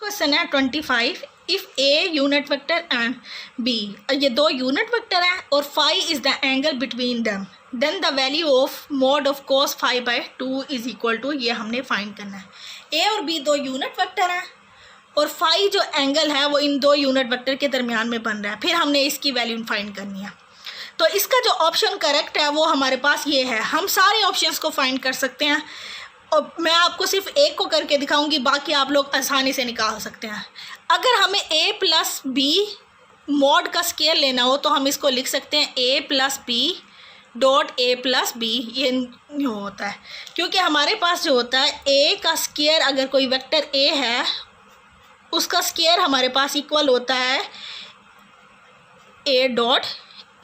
Question है 25। If a unit vector and b, ये दो यूनिट वेक्टर हैं और phi is the angle between them, then the value of mod of cos phi by 2 is equal to, ये हमने find करना है। ए और बी दो यूनिट वेक्टर हैं और फाई जो एंगल है वो इन दो यूनिट वेक्टर के दरमियान में बन रहा है, फिर हमने इसकी वैल्यू फाइंड करनी है। तो इसका जो ऑप्शन करेक्ट है वो हमारे पास ये है। हम सारे ऑप्शंस को फाइंड कर सकते हैं और मैं आपको सिर्फ एक को करके दिखाऊंगी, बाकी आप लोग आसानी से निकाल सकते हैं। अगर हमें a प्लस बी मॉड का स्केयर लेना हो तो हम इसको लिख सकते हैं a plus b dot a plus b, ये होता है क्योंकि हमारे पास जो होता है a का स्केयर, अगर कोई वेक्टर a है उसका स्केयर हमारे पास इक्वल होता है a डॉट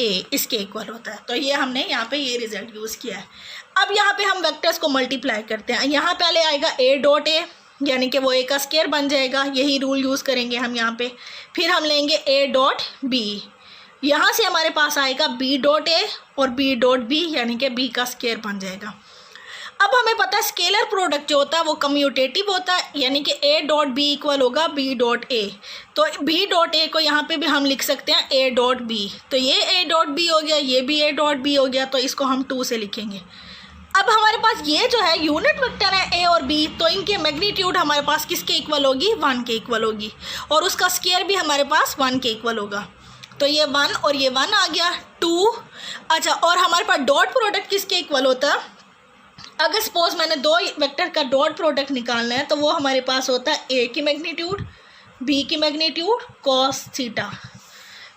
a, इसके इक्वल होता है। तो ये हमने यहाँ पे ये रिजल्ट यूज़ किया है। अब यहाँ पे हम वेक्टर्स को मल्टीप्लाई करते हैं। यहाँ पहले आएगा a डॉट a, यानी कि वो a का स्केयर बन जाएगा, यही रूल यूज़ करेंगे हम यहाँ पे। फिर हम लेंगे a डॉट b, यहाँ से हमारे पास आएगा b डॉट a और b डॉट b, यानी कि b का स्केयर बन जाएगा। अब हमें पता है स्केलर प्रोडक्ट जो होता है वो कम्यूटेटिव होता है, यानी कि a डॉट b इक्वल होगा b डॉट a। तो b डॉट a को यहाँ पे भी हम लिख सकते हैं a डॉट b। तो ये a डॉट b हो गया, ये भी a डॉट b हो गया, तो इसको हम 2 से लिखेंगे। अब हमारे पास ये जो है यूनिट वेक्टर है a और b, तो इनके मैग्नीट्यूड हमारे पास किसके इक्वल होगी, 1 के इक्वल होगी, और उसका स्केयर भी हमारे पास 1 के इक्वल होगा। तो ये 1 और ये 1 आ गया 2। अच्छा, और हमारे पास डॉट प्रोडक्ट किसके इक्वल होता है? अगर सपोज मैंने दो वेक्टर का डॉट प्रोडक्ट निकालना है तो वो हमारे पास होता है a की मैग्नीट्यूड b की मैग्नीट्यूड cos थीटा।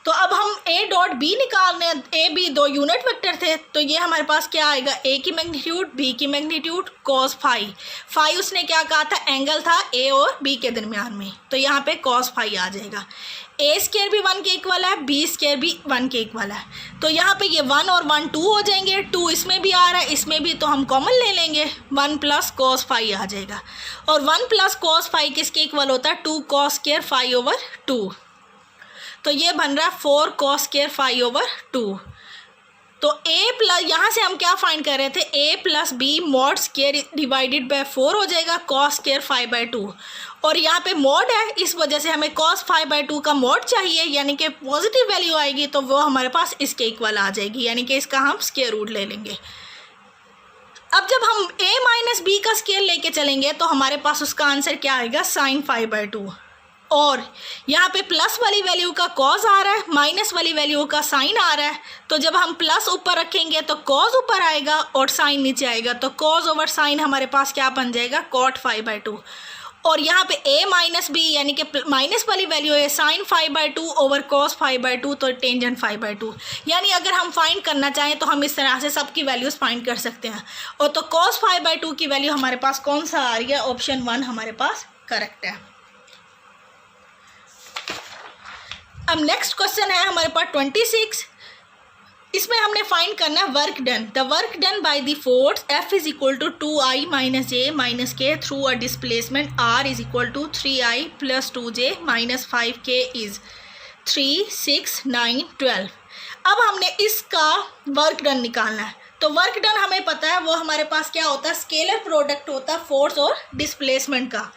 तो अब हम a डॉट b निकालने हैं, a b दो यूनिट वेक्टर थे, तो ये हमारे पास क्या आएगा, a की मैग्नीट्यूड b की मैग्नीट्यूड cos फाई। फाई उसने क्या कहा था, एंगल था a और b के दरमियान में, तो यहाँ पे cos फाई आ जाएगा। a स्केयर भी 1 के इक्वल है, b स्केयर भी 1 के इक्वल है, तो यहाँ पे ये 1 और 1 2 हो जाएंगे। 2 इसमें भी आ रहा है, इसमें भी, तो हम कॉमन ले लेंगे, 1 प्लस cos फाई आ जाएगा। और 1 प्लस cos फाई किसके इक्वल होता है, 2 cos स्केयर फाई ओवर 2। तो ये बन रहा है 4 cos स्केयर फाई ओवर 2। तो a प्लस, यहाँ से हम क्या फाइंड कर रहे थे, a plus b mod square divided by 4 हो जाएगा cos स्केयर फाई बाय 2, और यहाँ पे मॉड है इस वजह से हमें cos फाई बाय 2 का मॉड चाहिए, यानी कि पॉजिटिव वैल्यू आएगी, तो वो हमारे पास इसके इक्वल आ जाएगी, यानी कि इसका हम स्केयर रूट ले लेंगे। अब जब हम a माइनस बी का स्केयर लेके चलेंगे तो हमारे पास उसका आंसर क्या आएगा, साइन फाई बाय 2, और यहाँ पे प्लस वाली वैल्यू का कॉस आ रहा है, माइनस वाली वैल्यू का साइन आ रहा है, तो जब हम प्लस ऊपर रखेंगे तो कॉस ऊपर आएगा और साइन नीचे आएगा, तो कॉस ओवर साइन हमारे पास क्या बन जाएगा, कॉट फाई बाय 2। और यहाँ पे a माइनस बी यानी कि माइनस वाली वैल्यू है sine phi by 2 over cos phi by 2, तो टेंजेंट फाई बाय 2। यानी अगर हम फाइंड करना चाहें तो हम इस तरह से सबकी वैल्यूज़ फाइंड कर सकते हैं। और तो कॉस फाई बाय 2 की वैल्यू हमारे पास कौन सा आ रही है, ऑप्शन 1 हमारे पास करेक्ट है। अब नेक्स्ट क्वेश्चन है हमारे पास 26। इसमें हमने फाइंड करना है work done. The work done by the force F is equal to 2i minus J minus K through a displacement R is equal to 3i plus 2j minus 5k is 3, 6, 9, 12। अब हमने इसका work done निकालना है। तो work done हमें पता है वो हमारे पास क्या होता है, स्केलर प्रोडक्ट होता है फोर्स और डिस्प्लेसमेंट का।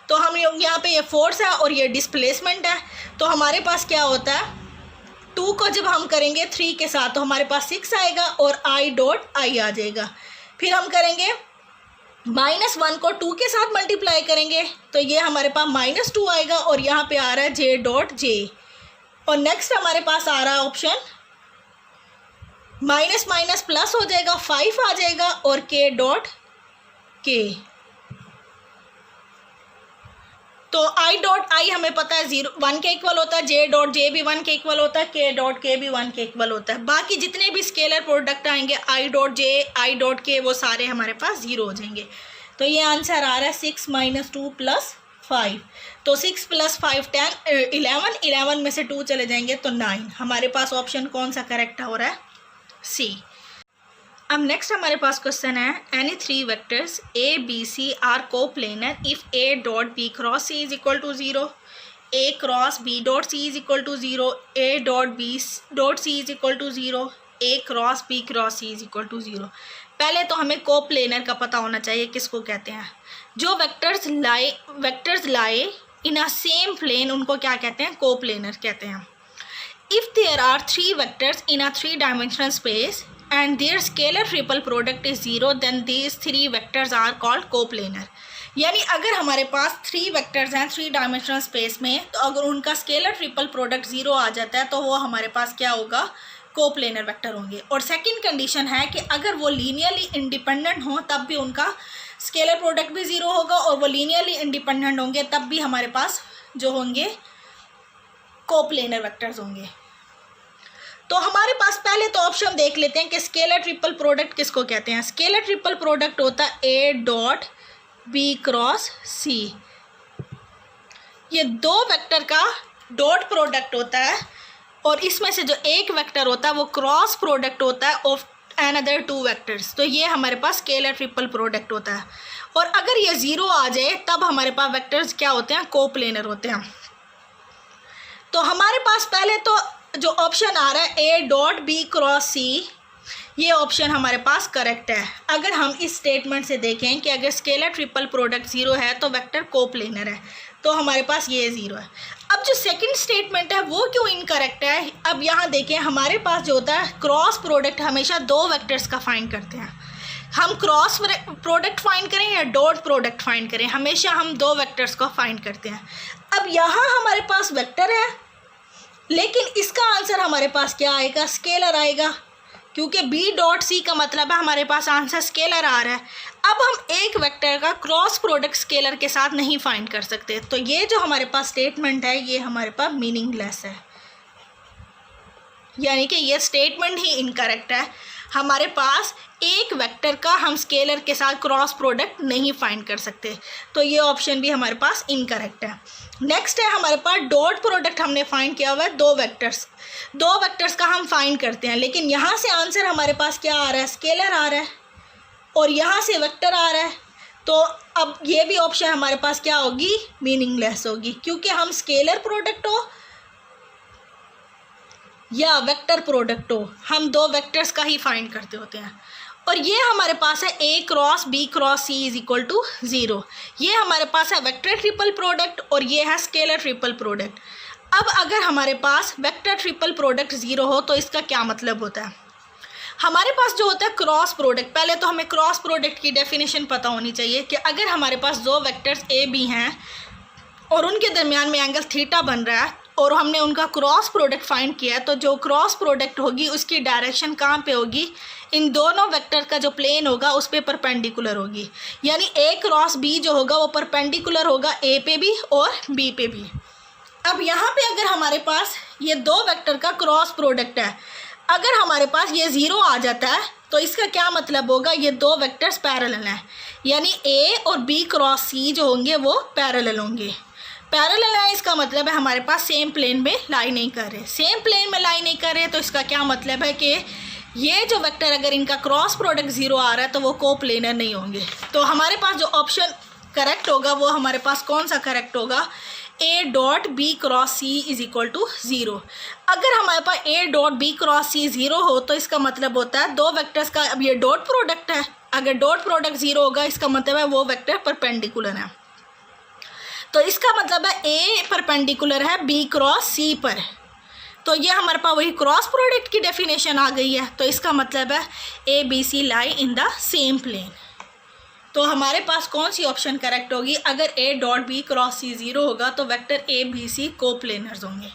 तो हम यहाँ पे ये फोर्स है और ये डिस्प्लेसमेंट है, तो हमारे पास क्या होता है, 2 को जब हम करेंगे 3 के साथ तो हमारे पास 6 आएगा और i डॉट i आ जाएगा। फिर हम करेंगे -1 को 2 के साथ मल्टीप्लाई करेंगे तो ये हमारे पास -2 आएगा और यहाँ पे आ रहा है j डॉट j। और नेक्स्ट हमारे पास आ रहा है ऑप्शन माइनस माइनस प्लस हो जाएगा, 5 आ जाएगा और k डॉट k। तो i डॉट i हमें पता है 1 के इक्वल होता है, j डॉट j भी 1 के इक्वल होता है, k डॉट k भी 1 के इक्वल होता है। बाकी जितने भी स्केलर प्रोडक्ट आएंगे i dot j i dot k वो सारे हमारे पास 0 हो जाएंगे। तो ये आंसर आ रहा है 6 माइनस 2 प्लस 5। तो 6 प्लस 5 10 11 में से 2 चले जाएंगे तो 9। हमारे पास ऑप्शन कौन सा करेक्ट हो रहा है, C। अब नेक्स्ट हमारे पास क्वेश्चन है any 3 vectors a b c are coplanar if a dot b cross c is equal to 0, a cross b dot c is equal to 0, a dot b dot c is equal to 0, a cross b cross c is equal to 0। पहले तो हमें coplanar का पता होना चाहिए किसको कहते हैं। जो वेक्टर्स लाए इन अ सेम प्लेन उनको क्या कहते हैं, कोप्लेनर कहते हैं. If there are 3 vectors in a 3 dimensional space and their scalar triple product is 0, then these 3 vectors are called coplanar. यानी अगर हमारे पास 3 वेक्टर्स हैं 3 डायमेंशनल स्पेस में, तो अगर उनका स्केलर ट्रिपल प्रोडक्ट 0 आ जाता है तो वो हमारे पास क्या होगा, कोप्लेनर वेक्टर होंगे. और सेकंड कंडीशन है कि अगर वो लीनियरली इंडिपेंडेंट हो तब भी उनका स्केलर प्रोडक्ट भी 0 होगा, और वो लीनियरली इंडिपेंडेंट होंगे तब भी हमारे पास जो होंगे कोप्लेनर वेक्टर्स होंगे. तो हमारे पास पहले तो ऑप्शन देख लेते हैं कि स्केलर ट्रिपल प्रोडक्ट किसको कहते हैं. स्केलर ट्रिपल प्रोडक्ट होता है ए डॉट बी क्रॉस सी. ये 2 वेक्टर का डॉट प्रोडक्ट होता है, और इसमें से जो एक वेक्टर होता है वो क्रॉस प्रोडक्ट होता है ऑफ अनदर 2 वेक्टर्स. तो ये हमारे पास स्केलर ट्रिपल प्रोडक्ट होता है. और अगर ये 0 आ जाए तब हमारे पास वेक्टर्स क्या होते हैं, कोप्लेनर होते हैं. तो हमारे पास पहले तो जो ऑप्शन आ रहा है ए डॉट बी क्रॉस सी, ये ऑप्शन हमारे पास करेक्ट है. अगर हम इस स्टेटमेंट से देखें कि अगर स्केलर ट्रिपल प्रोडक्ट 0 है तो वेक्टर कोप्लेनर है, तो हमारे पास ये 0 है. अब जो सेकंड स्टेटमेंट है वो क्यों इनकरेक्ट है. अब यहाँ देखें, हमारे पास जो होता है क्रॉस प्रोडक्ट हमेशा 2 वेक्टर्स का फाइंड करते हैं. हम क्रॉस प्रोडक्ट फाइंड करें या डॉट प्रोडक्ट फाइंड करें, हमेशा हम 2 वेक्टर्स को फाइंड करते हैं. अब यहाँ हमारे पास वेक्टर है, लेकिन इसका आंसर हमारे पास क्या आएगा, स्केलर आएगा, क्योंकि बी डॉट सी का मतलब है हमारे पास आंसर स्केलर आ रहा है. अब हम एक वेक्टर का क्रॉस प्रोडक्ट स्केलर के साथ नहीं फाइंड कर सकते, तो ये जो हमारे पास स्टेटमेंट है ये हमारे पास मीनिंगलेस है, यानी कि ये स्टेटमेंट ही इनकरेक्ट है. हमारे पास एक वेक्टर का हम स्केलर के साथ क्रॉस प्रोडक्ट नहीं फाइंड कर सकते, तो ये ऑप्शन भी हमारे पास इनकरेक्ट है. नेक्स्ट है हमारे पास डॉट प्रोडक्ट हमने फाइंड किया हुआ है 2 वेक्टर्स का हम फाइंड करते हैं, लेकिन यहाँ से आंसर हमारे पास क्या आ रहा है, स्केलर आ रहा है, और यहाँ से वेक्टर आ रहा है. तो अब ये भी ऑप्शन हमारे पास क्या होगी, मीनिंगलेस होगी, क्योंकि हम स्केलर प्रोडक्ट हो या वेक्टर प्रोडक्ट हो, हम 2 वेक्टर्स का ही फाइंड करते होते हैं. और ये हमारे पास है A cross B cross C is equal to 0. ये हमारे पास है वेक्टर ट्रिपल प्रोडक्ट, और ये है स्केलर ट्रिपल प्रोडक्ट. अब अगर हमारे पास वेक्टर ट्रिपल प्रोडक्ट 0 हो तो इसका क्या मतलब होता है. हमारे पास जो होता है क्रॉस प्रोडक्ट, पहले तो हमें क्रॉस प्रोडक्ट की डेफिनेशन पता होनी चाहिए कि अगर हमारे पास 2 वेक्टर्स ए बी हैं और उनके दरमियान में एंगल थीटा बन रहा है और हमने उनका क्रॉस प्रोडक्ट फाइंड किया है, तो जो क्रॉस प्रोडक्ट होगी उसकी डायरेक्शन कहाँ पे होगी, इन दोनों वेक्टर का जो प्लेन होगा उस पर परपेंडिकुलर होगी. यानी ए क्रॉस बी जो होगा वो परपेंडिकुलर होगा ए पे भी और बी पे भी. अब यहाँ पे अगर हमारे पास ये 2 वेक्टर का क्रॉस प्रोडक्ट है, अगर हमारे पास ये 0 आ जाता है तो इसका क्या मतलब होगा, ये 2 वेक्टर्स पैरेलल हैं, यानी ए और बी क्रॉस सी जो होंगे वो पैरेलल होंगे. पैरेलल है इसका मतलब है हमारे पास सेम प्लेन में लाई नहीं कर रहे. सेम प्लेन में लाई नहीं कर रहे तो इसका क्या मतलब है कि ये जो वेक्टर अगर इनका क्रॉस प्रोडक्ट 0 आ रहा है तो वो कोप्लेनर नहीं होंगे. तो हमारे पास जो ऑप्शन करेक्ट होगा वो हमारे पास कौन सा करेक्ट होगा, a dot b cross C is equal to 0. अगर हमारे पास a dot b cross c 0 हो तो इसका मतलब होता है 2 वेक्टर्स का, अब ये डॉट प्रोडक्ट है, अगर डॉट प्रोडक्ट 0 होगा इसका मतलब है वो वेक्टर परपेंडिकुलर है. तो इसका मतलब है ए परपेंडिकुलर है बी क्रॉस सी पर, तो ये हमारे पास वही क्रॉस प्रोडक्ट की डेफिनेशन आ गई है. तो इसका मतलब है a b c lie in the same plane. तो हमारे पास कौन सी ऑप्शन करेक्ट होगी, अगर a dot b cross c 0 होगा तो वेक्टर ए बी सी कोप्लेनर्स होंगे.